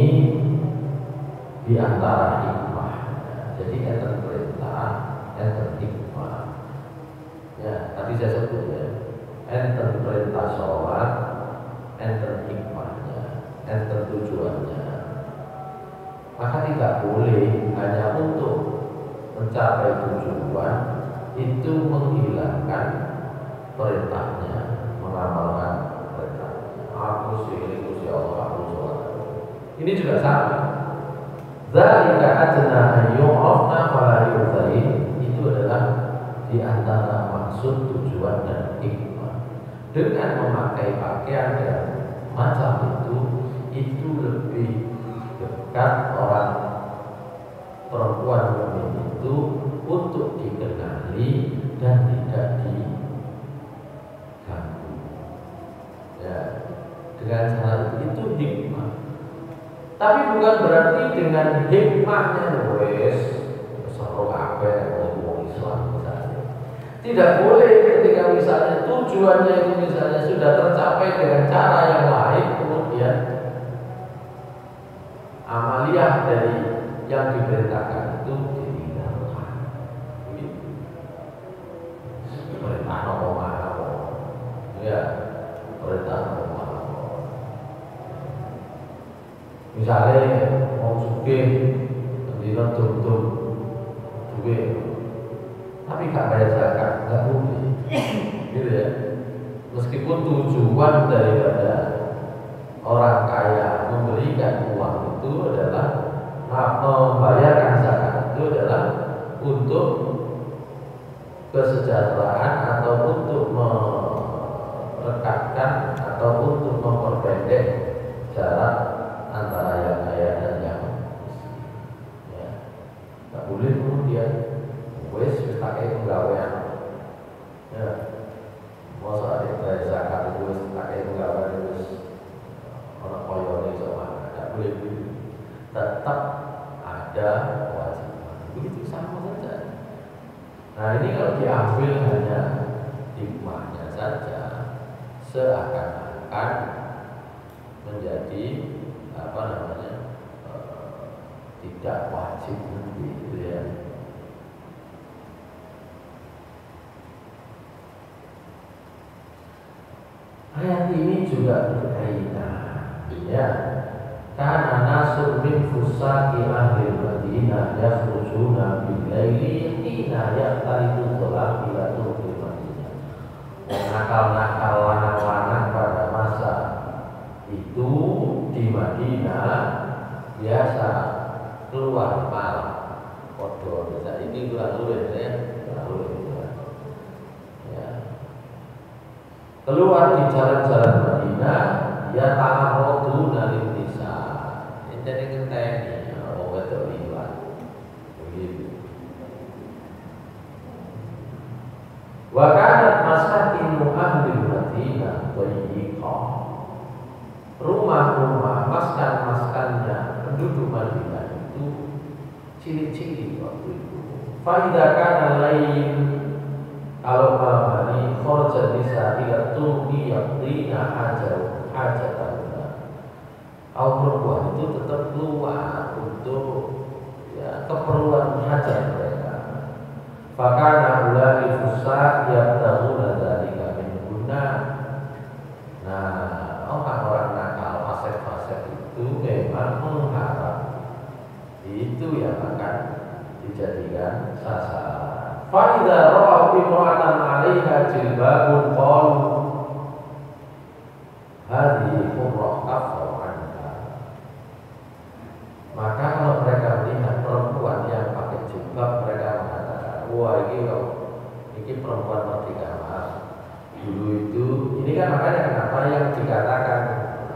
di antara hikmah. Jadi enten perintah, enten hikmah. Ya, tadi saya sebut ya. Enten perintah sholat, enten hikmahnya, enten tujuannya. Maka tidak boleh hanya untuk mencapai tujuan itu menghilangkan perintahnya, mengamalkan perintahnya. Aku sih Allah, aku sholat. Ini juga sama. Zalika adna ayyu'rafna fala yudai. Itu adalah di antara maksud, tujuan dan hikmah. Dengan memakai pakaian yang macam itu lebih dekat orang perempuan mukmin itu untuk dikenali dan tidak diganggu. Ya, dengan cara itu hikmah. Tapi bukan berarti dengan hikmahnya wes seru kabeh wong Islam misalnya. Tidak boleh ketika misalnya tujuannya itu misalnya sudah tercapai dengan cara yang lain kemudian amaliyah dari yang diperintahkan itu ditinggalkan. Begitu. Perintah nomor ya, perintah nomor. Misalnya mau sugih, dina tutup duit, tapi gak bayar zakat, gak boleh. Gitu ya. Meskipun tujuan daripada orang kaya memberikan uang itu adalah membayarkan zakat itu adalah untuk kesejahteraan atau untuk merekatkan atau untuk memperpendek jarak antara yang kaya dan yang miskin. Ya, nggak boleh kemudian wes pakai penggawean. Ya, mau soal bayar zakat itu wes pakai penggawean itu orang koyone sama nggak boleh begitu. Tetap ada kewajiban. Begitu sama saja. Nah ini kalau diambil hanya hikmahnya saja, seakan-akan menjadi tidak wajib gitu ya. Ayat ini juga berkaitan ya. Karena nasur min fusaki ahli Madinah yakhrujuna bil-laili hina yaqtaridu sholat ila turqil Madinah. Nakal-nakal lanang-lanang pada masa itu di Madinah biasa keluar malam. Podo bisa ini keluar dulu ya, ya. Keluar di jalan-jalan Madinah ya ta'arradu nalin nisa. Jadi ngenteni wong wedok liwat. Begitu. Wa kanat masakinu ahli Madinah dhayyiqah. Rumah-rumah maskan-maskannya penduduk Madinah itu cilik-cilik waktu itu. Fa idza kana lain kalau malam hari kharaja nisa ila tuqi yaqdina hajatahunna. Kaum perempuan itu tetap keluar untuk keperluan hajat mereka. Fakana ulai fusaq yabtaghuna dzalika min guna. Nah, orang-orang nakal fasik-fasik itu memang mengharap itu yang akan dijadikan sasaran. Fa idza ra'aw imra'atan 'alaiha jilbabun qalu hadhihi qurrah kafar anha. Maka kalau mereka melihat perempuan yang pakai jilbab, mereka mengatakan, wah ini perempuan merdeka mas. Dulu itu, ini kan makanya kenapa yang dikatakan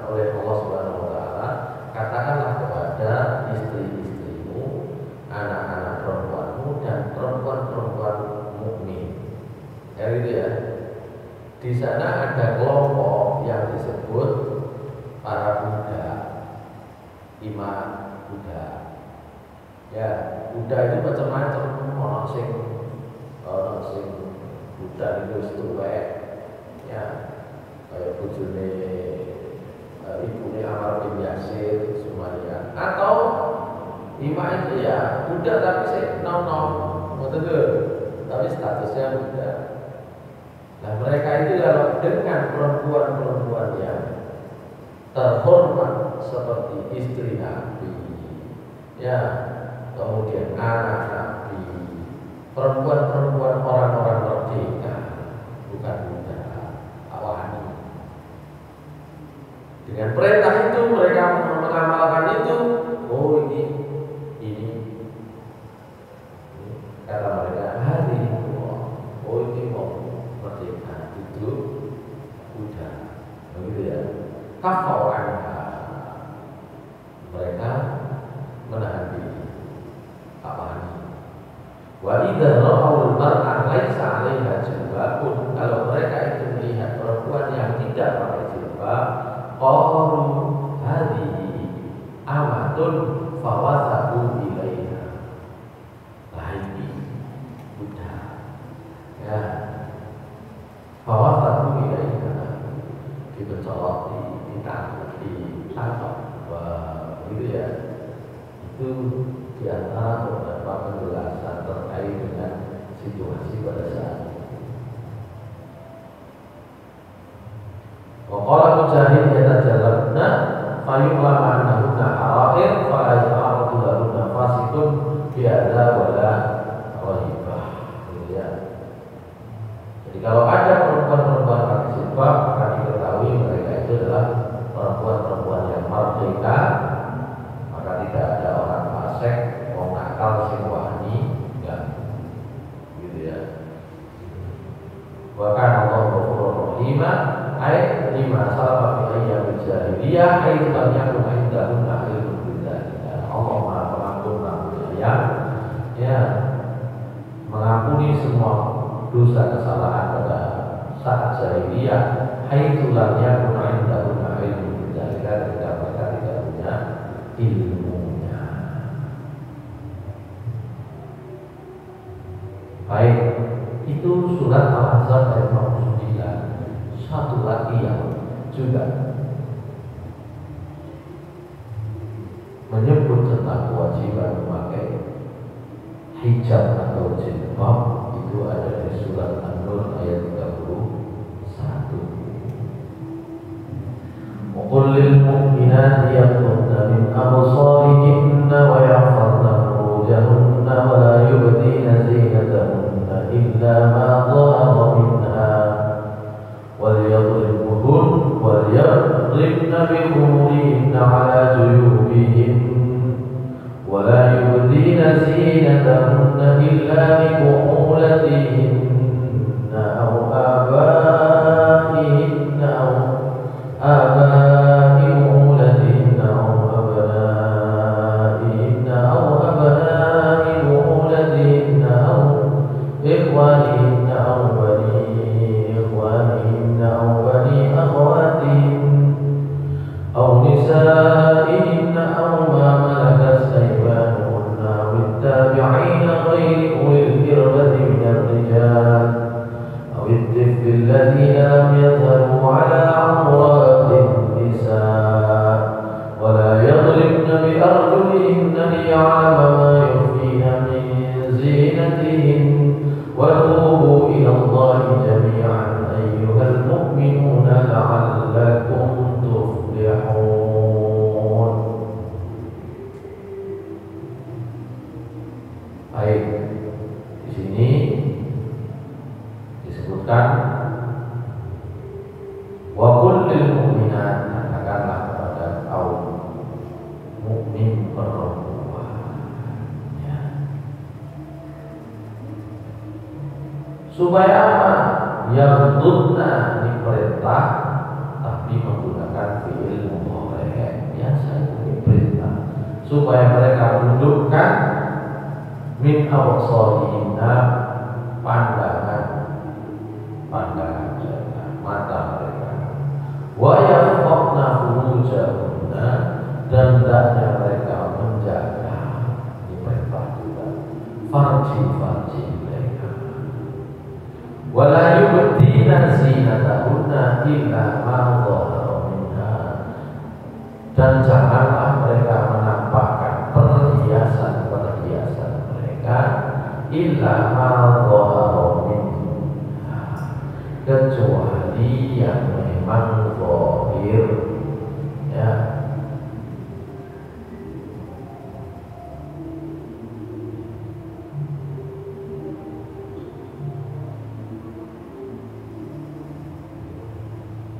oleh Allah Subhanahu Wa Taala, katakanlah kepada istri-istrimu, anak-anak perempuanmu dan perempuan-perempuan mukmin. Ya itu ya. Di sana ada kelompok yang disebut para budak, imam budak. Ya, budak itu macam-macam. Orang sing budak itu tuwek, ya kayak bujune ibune Ammar bin Yasir Sumaria, atau imam itu ya budak tapi saya nom-nom, betul, tapi statusnya budak. Nah mereka itu kalau dengan perempuan-perempuan yang terhormat seperti istri Nabi, ya kemudian anak Nabi, perempuan-perempuan orang-orang merdeka, bukan budak, awani. Dengan perintah itu mereka mengamalkan itu. Oh ini kata mereka hari oh ini mau merdeka itu udah begitu ya. Kafaran mereka menahan diri awani. Wa idza ra'aw al-mar'a laisa 'alaiha jilbabun, kalau mereka itu melihat perempuan yang tidak pakai jilbab, qalu hadhihi amatun fawasabu ilaiha. Nah ini budak. Ya. Fawasabu ilaiha. Dibecolok, ditangkap. Wah, gitu ya. Itu di antara beberapa penjelasan terkait dengan situasi pada saat itu. Waqala Mujahid yatajalabna fayu'lama annahunna harair fa ay'aradu lahunna fasikun bi'adza wala rahibah. Ya. Jadi kalau ada perempuan-perempuan pakai jilbab, maka diketahui mereka itu adalah perempuan-perempuan yang merdeka, maka tidak ada orang fasik mau nakal sing wani, enggak. Gitu ya. Wa kana Allahu ghafurur rahima, ay lima salafa fi ayyamil jahiliyah, ay lam yakun indahunna ilmun bidzalika. Allah Maha Pengampun Maha Penyayang, ya, mengampuni semua dosa kesalahan pada saat jahiliyah, haitsu lam yakun indahunna ilmun bidzalika, ketika mereka tidak punya ilmunya. Baik, itu surat Al-Ahzab ayat 49. Satu lagi yang juga menyebut tentang kewajiban memakai hijab atau jilbab, itu ada di surat An-Nur ayat 31. وقل للمؤمنات يغضضن من أبصارهن ويحفظن فروجهن ولا يبدين زينتهن إلا ما ظهر منها وليضربن بخمرهن على جيوبهن ولا يبدين زينتهن إلا لبعولتهن أو آبائهن أو آباء بعولتهن أو أبنائهن أو أبناء بعولتهن أو إخوانهن أو بني إخوانهن أو بني أخواتهن أو نسائهن أو ما ملكت أيمانهن أو التابعين غير أولي الإربة من الرجال أو الطفل disebutkan wa qul lil mu'minat, katakanlah kepada kaum mukmin perempuan, ya. Supaya apa? Yaghdudna, diperintah tapi menggunakan fi'il mudhari', biasa itu diperintah supaya mereka menundukkan min absarihinna, pandangan mereka, mata mereka, wa yahfazna furujahunna, dan hendaknya mereka menjaga, diperintah juga farji mereka, wala yubdina zinatahunna illa ma dhahara minha, dan janganlah mereka menampakkan perhiasan mereka illa ma dhahara minha, kecuali yang memang zahir, ya.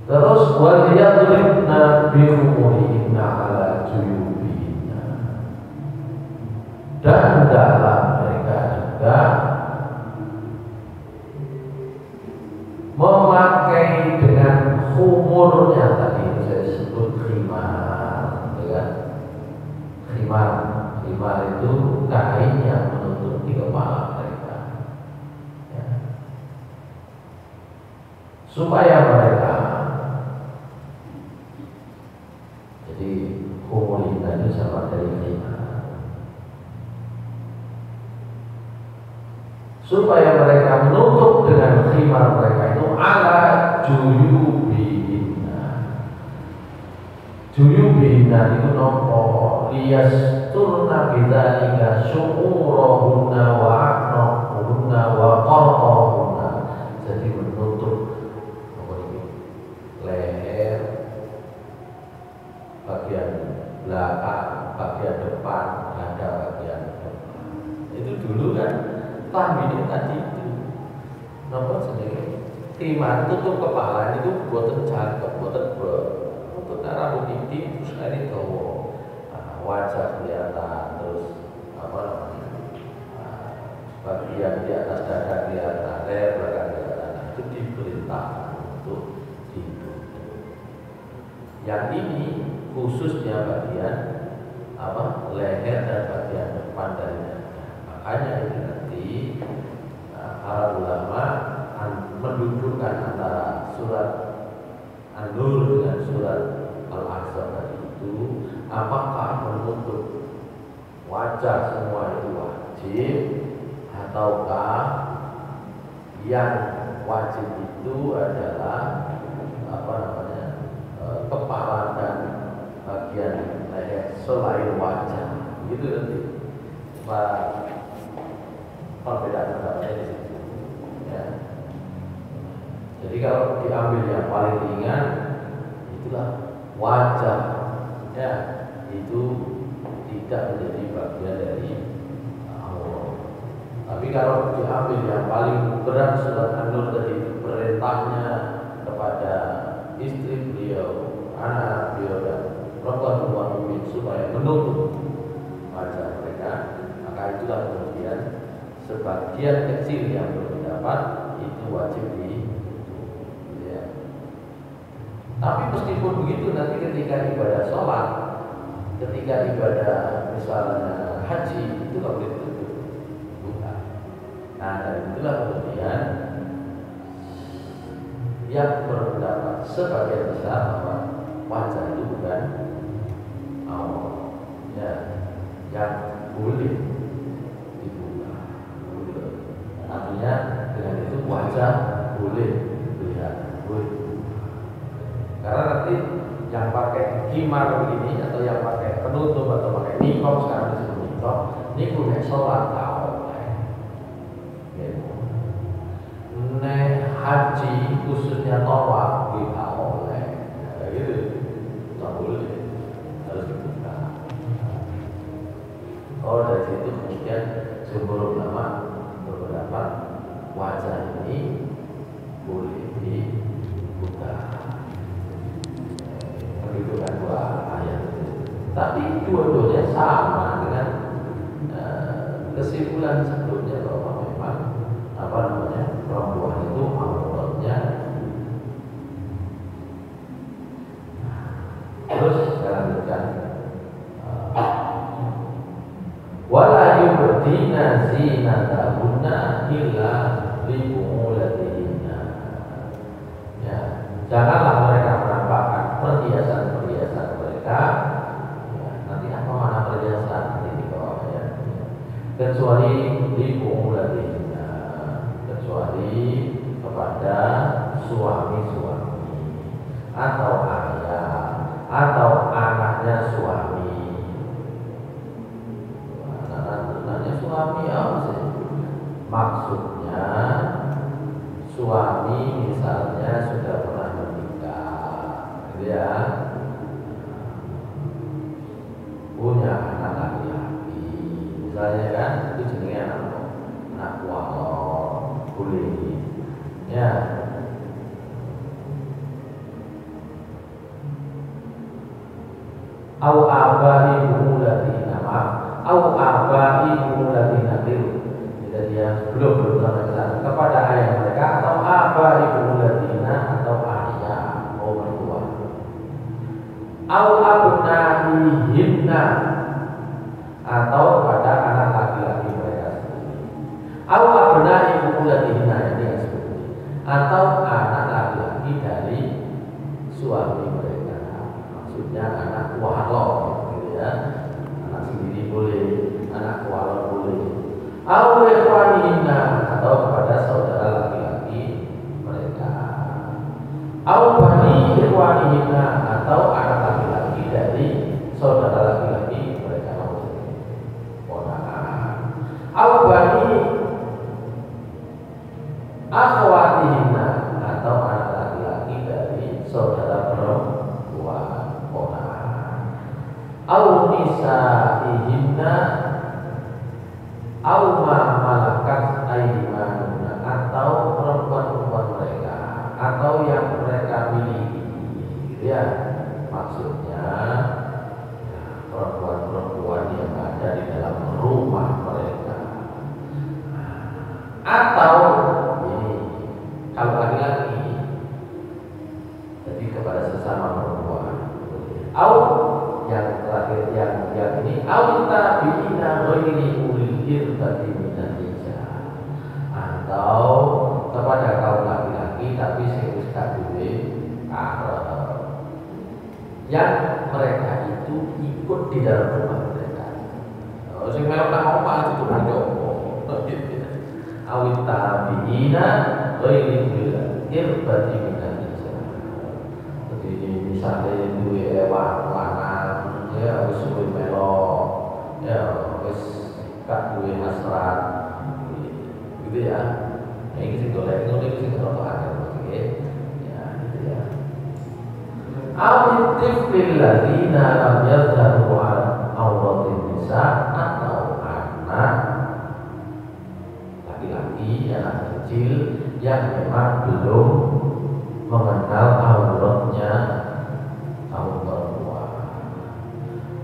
Terus wal yadribna bi khumurihinna ala juyubihinna, dan hendaklah mereka juga memakai dengan khumurnya, tadi saya sebut khimar, ya. Khimar itu kain yang menutupi kepala mereka, ya. Supaya mereka, jadi khumurina itu sama dari khimar, supaya mereka menutup dengan khimar mereka itu ala juyubihina. Juyubihina itu nopo liyasturna bidzalika syu'urahunna wa aqnahunna wa qarqahunna, jadi menutup leher, bagian belakang, bagian depan, dada bagian depan. Itu dulu kan kambing tadi itu nopo sendiri khimar tutup kepala itu buatan cakep, buatan untuk rambut ini terus dari dawa, wajah kelihatan, terus apa namanya, bagian di atas dada kelihatan, leher belakang kelihatan, itu diperintahkan untuk ditutup. Yang ini khususnya bagian apa, leher dan bagian depan dari dada. Makanya itu nanti para ulama mendudukkan antara surat An-Nur dengan surat Al-Ahzab tadi itu, apakah menutup wajah semua itu wajib, ataukah yang wajib itu adalah apa namanya, kepala dan bagian leher selain wajah, gitu nanti. Perbedaan pendapatnya di situ, ya. Jadi kalau diambil yang paling ringan, itulah wajah, ya, itu tidak menjadi bagian dari Allah. Tapi kalau diambil yang paling berat, surat An-Nur tadi perintahnya kepada istri beliau, anak beliau dan perempuan mukmin supaya menutup wajah mereka, maka itulah kemudian sebagian kecil yang berpendapat itu wajib ditutup, ya. Tapi meskipun begitu, nanti ketika ibadah sholat, ketika ibadah misalnya haji, itu nggak boleh ditutup, bukan. Nah, dari itulah kemudian yang berpendapat sebagian besar bahwa wajah itu bukan Allah, ya, yang boleh. Artinya dengan itu wajah boleh dilihat, boleh. Karena nanti yang pakai khimar begini atau yang pakai penutup atau pakai niqab, sekarang disebut niqab, ini boleh sholat tahu. Nek haji khususnya tawaf tidak boleh, gitu, tak boleh, harus dibuka. Oh, dari situ kemudian jumhur ulama berpendapat wajah ini boleh diputar. Begitu kan dua ayat. Tapi dua-duanya sama dengan kesimpulan sebelumnya bahwa memang perempuan itu auratnya. Terus saya lanjutkan. Wala yubdina zinatahunna illa libu'ulatihinna. Ya, janganlah mereka menampakkan perhiasan-perhiasan mereka. Ya, nanti apa mana perhiasan di bawah ya. Kecuali libu'ulatihinna, kecuali kepada suami-suami atau ayah atau anaknya suami. Suami maksudnya suami misalnya sudah pernah menikah, gitu ya, punya anak laki-laki, misalnya kan, itu jenisnya anak walor, boleh, ya. Au abai mulatina, maaf. Au abai mulatina bil. Jadi dia belum sampai kepada ayah mereka atau abai mulatina atau ayah mertua. Au abnaihinna atau pada anak laki-laki mereka sendiri. Au abnai mulatina ini yang seperti atau anak laki-laki dari suami mereka. Maksudnya anak walor, gitu ya. Sendiri boleh, anak walor boleh. Ikhwanina atau kepada saudara laki-laki mereka. Bani ikhwanina atau anak laki-laki dari saudara laki-laki mereka. Ponakan. Bani akhwatihina atau anak laki-laki dari saudara perempuan. Ponakan. Nisaihinna au ma malakat aymanuhunna atau perempuan-perempuan mereka atau yang mereka miliki, gitu ya. Maksudnya perempuan-perempuan yang ada di dalam rumah mereka. Atau ini kalau laki-laki jadi kepada sesama perempuan. Yang terakhir yang ini awita biina ghairi ulil irbati minan rijal atau kepada kaum laki-laki tapi sing wis duwe karep yang mereka itu ikut di dalam rumah mereka. Sing melok nang omah itu berjopo. Awita biina ghairi ulil irbati minan rijal. Jadi misalnya duwe ewan ya wis suwe melok, ya wis gak duwe hasrat, gitu ya. Ini sing golek ngono iki sing ora akeh iki, ya gitu ya. Awitif bil ladina lam yadharu auratin nisa atau anak laki-laki anak kecil yang memang belum mengenal auratnya kaum perempuan.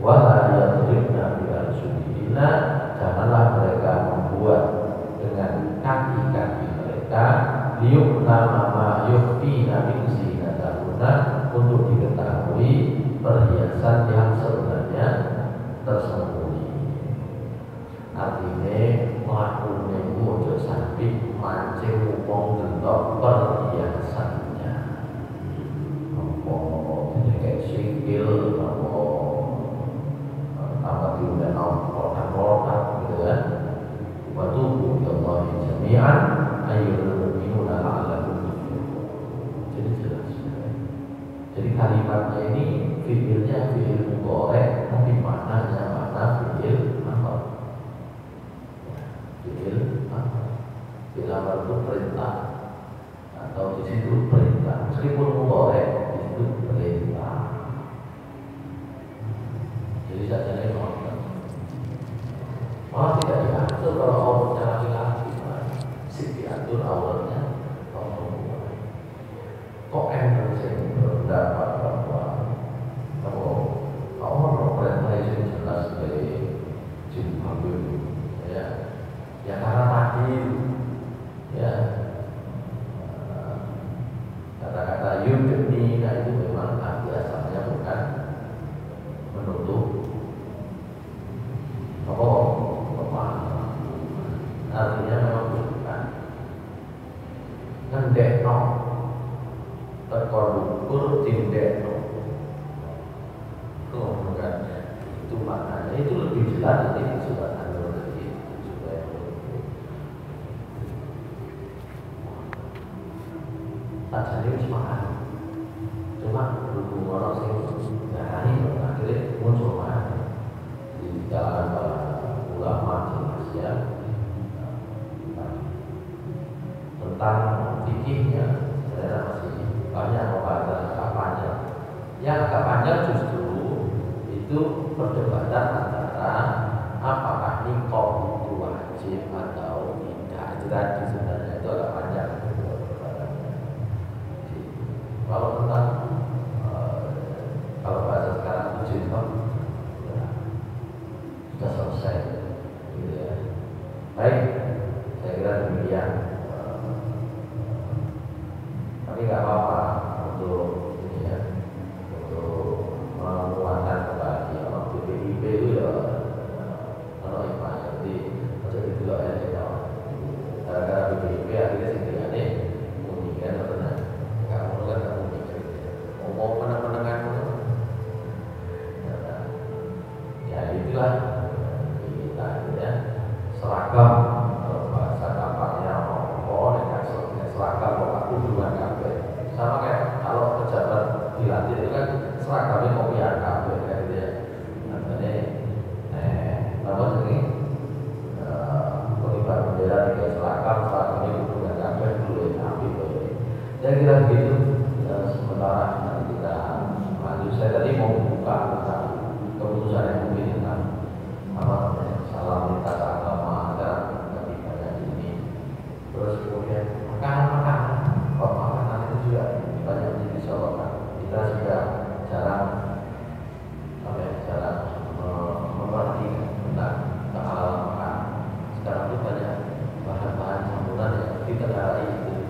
Wala yadribna bi arjulihina, janganlah mereka membuat dengan kaki-kaki mereka liyukna ma yukfina min zinatahunna, untuk diketahui perhiasan yang sebenarnya tersembunyi. Artinya melakukan itu ojo sampai mancing wong delok perhiasannya. Apa jadi kayak sikil apa diundang kotak-kotak gitu kan. Wa tubu ilallahi jami'an ayyuhal mu'minuna la'allakum tuflihun. Jadi jelas. Jadi kalimatnya ini fi'ilnya fi'il mudhari, tapi maknanya makna fi'il amr. Fi'il amr. Fi'il amr itu perintah atau di situ perintah. Meskipun mudhari di situ perintah. Jadi saja tidak diatur kalau auratnya laki-laki, sih diatur auratnya perempuan. sing berpendapat bahwa Allah perintah itu jelas dari jilbab ya karena tadi ya kata-kata yudni itu memang arti asalnya bukan menutup artinya memang bukan ngendekno terkorukur tindekno bukan itu maknanya itu lebih jelas nanti di surat An-Nur tadi supaya tak jadi semangat cuma berhubung orang sing ngarani akhirnya muncul di kalangan para ulama di Asia tentang fikihnya sebenarnya masih banyak membahas agak panjang. Yang agak panjang justru itu perdebatan antara apakah niqab itu wajib atau tidak. Itu tadi sebenarnya itu agak panjang perdebatannya. Kalau tentang kalau bahasa sekarang itu jilbab sudah selesai, gitu ya. Baik, saya kira demikian. Tapi nggak apa-apa untuk ini ya, untuk menguatkan kembali orang BPIP itu ya kalau ikhwan jadi jadi dulu aja ya. Gara-gara BPIP akhirnya sendiriannya mungkin atau tidak nggak mau kan nggak mungkin mau menang-menangan ya itulah kita ya seragam bahasa kampanye seragam hubungan kabeh sama kayak kalau pejabat dilatih itu kan seragamnya kopian kabeh kayak gitu ya namanya apa ini pengibar bendera tiga seragamnya hubungan kabeh dulu ya tapi saya kira begitu sementara nanti kita lanjut. Saya tadi mau buka tentang keputusan yang mungkin tentang apa namanya salam lintas agama agar lebih banyak ini terus kemudian makanan itu juga banyak menjadi sorotan. Kita sudah jarang memperhatikan tentang kehalalan makan. Sekarang itu banyak bahan-bahan campuran yang ditengarai itu